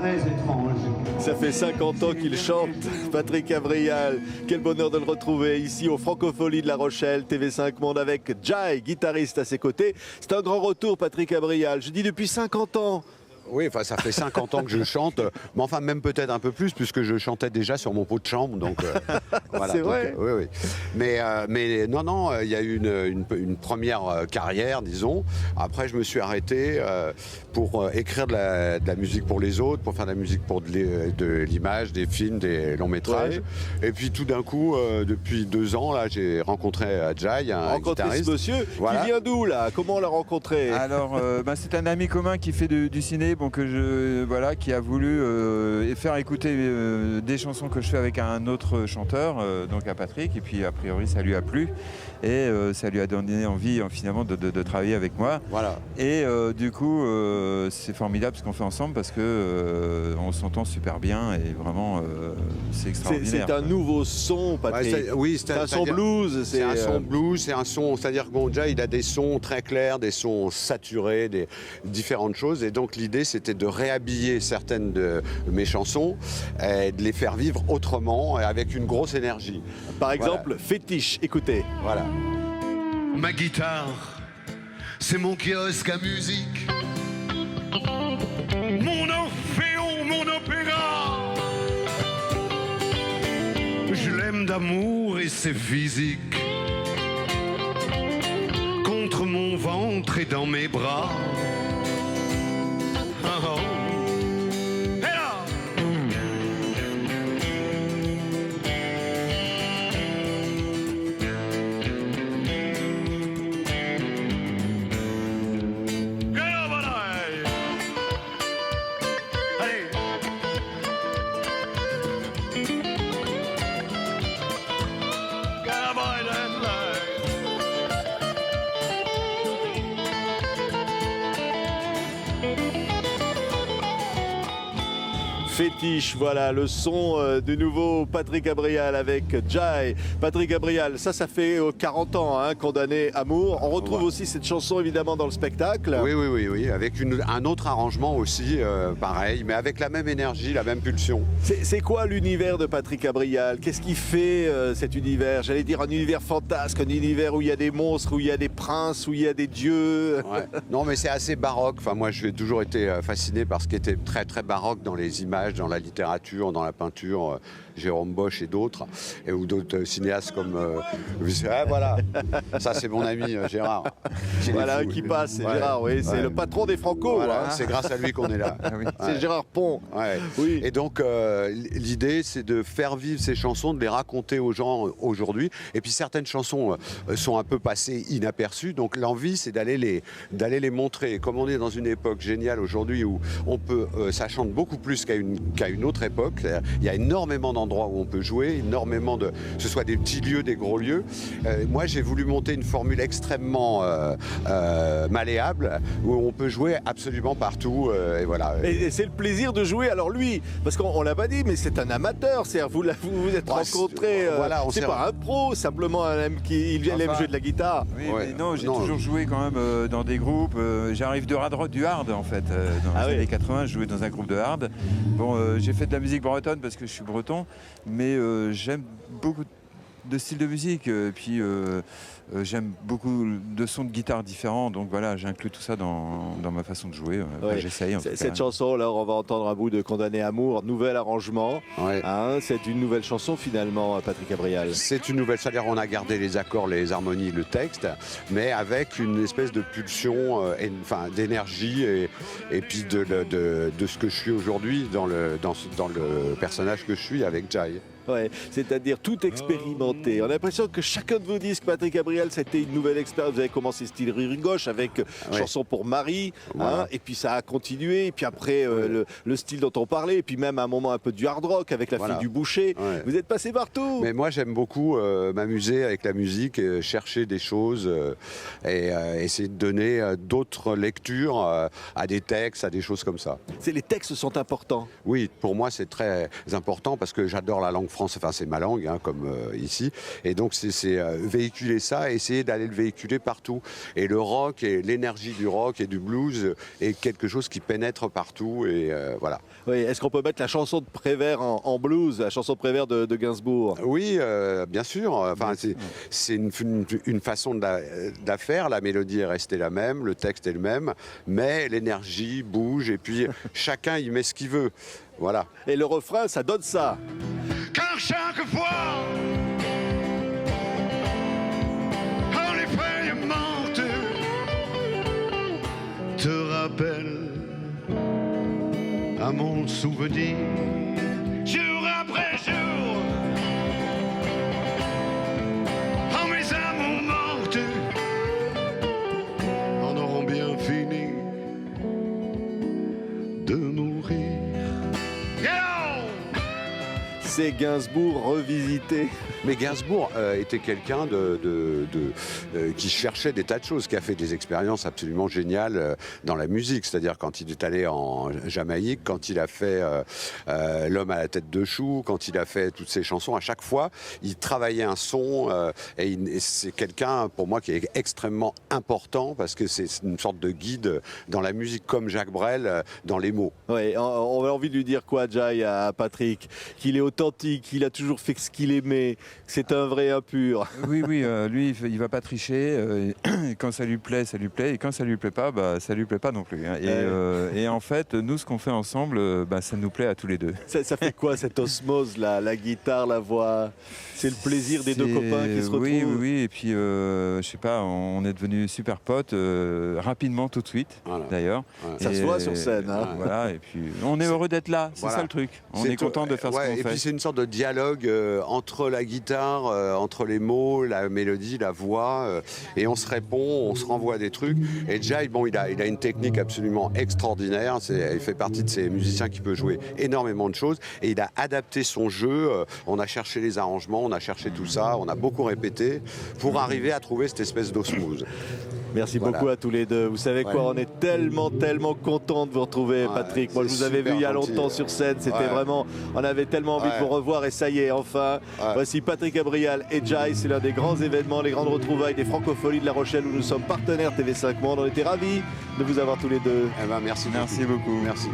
très étrange. Ça fait 50 ans qu'il chante, Patrick Abrial. Quel bonheur de le retrouver ici au Francophonie de La Rochelle, TV5 Monde avec Jai, guitariste à ses côtés. C'est un grand retour, Patrick Abrial. Je dis depuis 50 ans. Oui, enfin, ça fait 50 ans que je chante, mais enfin même peut-être un peu plus, puisque je chantais déjà sur mon pot de chambre, donc voilà. C'est vrai. Oui, oui. Mais non, il y a eu une première carrière, disons. Après, je me suis arrêté pour écrire de la musique pour les autres, pour faire de la musique pour de l'image, des films, des longs métrages. Ouais. Et puis tout d'un coup, depuis 2 ans, là, j'ai rencontré Jai, un guitariste. Ce monsieur, voilà. Qui vient d'où là? Comment on l'a rencontré? Alors, c'est un ami commun qui fait du ciné. Bon, qui a voulu faire écouter des chansons que je fais avec un autre chanteur, donc à Patrick, et puis a priori ça lui a plu et ça lui a donné envie finalement de travailler avec moi. Voilà. Et du coup c'est formidable ce qu'on fait ensemble parce que on s'entend super bien et vraiment c'est extraordinaire. C'est un nouveau son, Patrick. Ouais, oui, c'est un son blues. C'est un son blues, c'est un son, c'est-à-dire que Jai, il a des sons très clairs, des sons saturés, des différentes choses, et donc l'idée c'était de réhabiller certaines de mes chansons et de les faire vivre autrement et avec une grosse énergie. Par exemple, Fétiche, écoutez. Voilà. Ma guitare, c'est mon kiosque à musique. Mon orphéon, mon opéra. Je l'aime d'amour et c'est physique. Contre mon ventre et dans mes bras. Fétiche, voilà le son du nouveau Patrick Abrial avec Jai. Patrick Abrial, ça fait 40 ans, hein, condamné amour. On retrouve aussi cette chanson évidemment dans le spectacle. Oui, avec un autre arrangement aussi, pareil, mais avec la même énergie, la même pulsion. C'est quoi l'univers de Patrick Abrial? Qu'est-ce qui fait cet univers? J'allais dire un univers fantasque, un univers où il y a des monstres, où il y a des princes, où il y a des dieux. Ouais. Non, mais c'est assez baroque. Enfin, moi, j'ai toujours été fasciné par ce qui était très, très baroque dans les images, dans la littérature, dans la peinture, Jérôme Bosch et d'autres, ou d'autres cinéastes comme... voilà, ça c'est mon ami Gérard. Voilà, qui passe, c'est Gérard, oui, c'est le patron des Franco. Voilà, hein. C'est grâce à lui qu'on est là. C'est Gérard Pont. Ouais. Oui. Et donc, l'idée, c'est de faire vivre ces chansons, de les raconter aux gens aujourd'hui. Et puis, certaines chansons sont un peu passées inaperçues. Donc, l'envie, c'est d'aller les montrer. Et comme on est dans une époque géniale aujourd'hui où on peut, ça chante beaucoup plus qu'à une autre époque. Il y a énormément d'endroits où on peut jouer, énormément que ce soit des petits lieux, des gros lieux. Moi, j'ai voulu monter une formule extrêmement malléable où on peut jouer absolument partout. Et voilà. Et c'est le plaisir de jouer. Alors lui, parce qu'on l'a pas dit, mais c'est un amateur. C'est-à-dire vous vous êtes rencontrés. Voilà, c'est pas un pro, simplement un homme qui aime jouer de la guitare. Oui, mais non, j'ai toujours joué quand même dans des groupes. J'arrive du hard en fait. Dans les années 80, je jouais dans un groupe de hard. Bon, j'ai fait de la musique bretonne parce que je suis breton, mais j'aime beaucoup de styles de musique. Puis j'aime beaucoup de sons de guitare différents, donc voilà, j'inclus tout ça dans ma façon de jouer. J'essaye. Cette chanson, là, on va entendre un bout de Condamné amour, nouvel arrangement. Ouais. Hein, c'est une nouvelle chanson finalement, Patrick Abrial. C'est une nouvelle, c'est-à-dire on a gardé les accords, les harmonies, le texte, mais avec une espèce de pulsion, d'énergie et puis de ce que je suis aujourd'hui dans le personnage que je suis avec Jai. Ouais, c'est-à-dire tout expérimenté. On a l'impression que chacun de vos disques, Patrick Abrial, c'était une nouvelle expérience. Vous avez commencé style rire gauche avec chanson pour Marie, voilà. Hein, et puis ça a continué. Et puis après, le style dont on parlait, et puis même à un moment un peu du hard rock avec la fille du boucher. Ouais. Vous êtes passé partout. Mais moi, j'aime beaucoup m'amuser avec la musique, chercher des choses et essayer de donner d'autres lectures à des textes, à des choses comme ça. Les textes sont importants. Oui, pour moi, c'est très important parce que j'adore la langue française. France, enfin c'est ma langue, hein, comme ici. Et donc c'est véhiculer ça, essayer d'aller le véhiculer partout. Et le rock et l'énergie du rock et du blues est quelque chose qui pénètre partout. Et voilà. Oui, est-ce qu'on peut mettre la chanson de Prévert en blues, la chanson de Prévert de Gainsbourg? Oui, bien sûr. Enfin, c'est une façon de la faire. La mélodie est restée la même, le texte est le même, mais l'énergie bouge et puis chacun y met ce qu'il veut. Voilà. Et le refrain, ça donne ça. Car chaque fois, en effet morte, te rappelle à mon souvenir, jour après jour, en mes amours mortes, en auront bien fini de mourir. C'est Gainsbourg revisité. Mais Gainsbourg était quelqu'un qui cherchait des tas de choses, qui a fait des expériences absolument géniales dans la musique. C'est-à-dire quand il est allé en Jamaïque, quand il a fait L'homme à la tête de chou, quand il a fait toutes ces chansons, à chaque fois, il travaillait un son. Et c'est quelqu'un, pour moi, qui est extrêmement important parce que c'est une sorte de guide dans la musique, comme Jacques Brel dans les mots. Oui, on a envie de lui dire quoi, Jai, à Patrick? Qu'il est authentique, qu'il a toujours fait ce qu'il aimait, c'est un vrai impur. Oui, lui, il va pas tricher. Quand ça lui plaît, et quand ça lui plaît pas, ça lui plaît pas non plus. Hein. Et en fait, nous, ce qu'on fait ensemble, ça nous plaît à tous les deux. Ça fait quoi cette osmose, la guitare, la voix? C'est le plaisir des deux copains qui se retrouvent. Oui, et puis je sais pas, on est devenus super potes rapidement, tout de suite, voilà. D'ailleurs. Ouais. Ça se voit sur scène. Hein. Voilà, et puis on est heureux d'être là, c'est ça le truc. On est content de faire ce qu'on fait. Et puis c'est une sorte de dialogue entre la guitare, entre les mots, la mélodie, la voix, et on se répond, on se renvoie des trucs. Et Jai, bon, il a une technique absolument extraordinaire. Il fait partie de ces musiciens qui peut jouer énormément de choses. Et il a adapté son jeu. On a cherché les arrangements, on a cherché tout ça, on a beaucoup répété pour arriver à trouver cette espèce d'osmose. Merci beaucoup à tous les deux. Vous savez quoi, on est tellement content de vous retrouver, Patrick. Moi, je vous avais vu il y a longtemps sur scène. C'était vraiment, on avait tellement envie de vous revoir et ça y est, enfin. Voici Patrick Gabrial et Jai. C'est l'un des grands événements, les grandes retrouvailles des Francopholies de La Rochelle où nous sommes partenaires TV5 Monde. On était ravis de vous avoir tous les deux. Eh ben, merci beaucoup. Merci.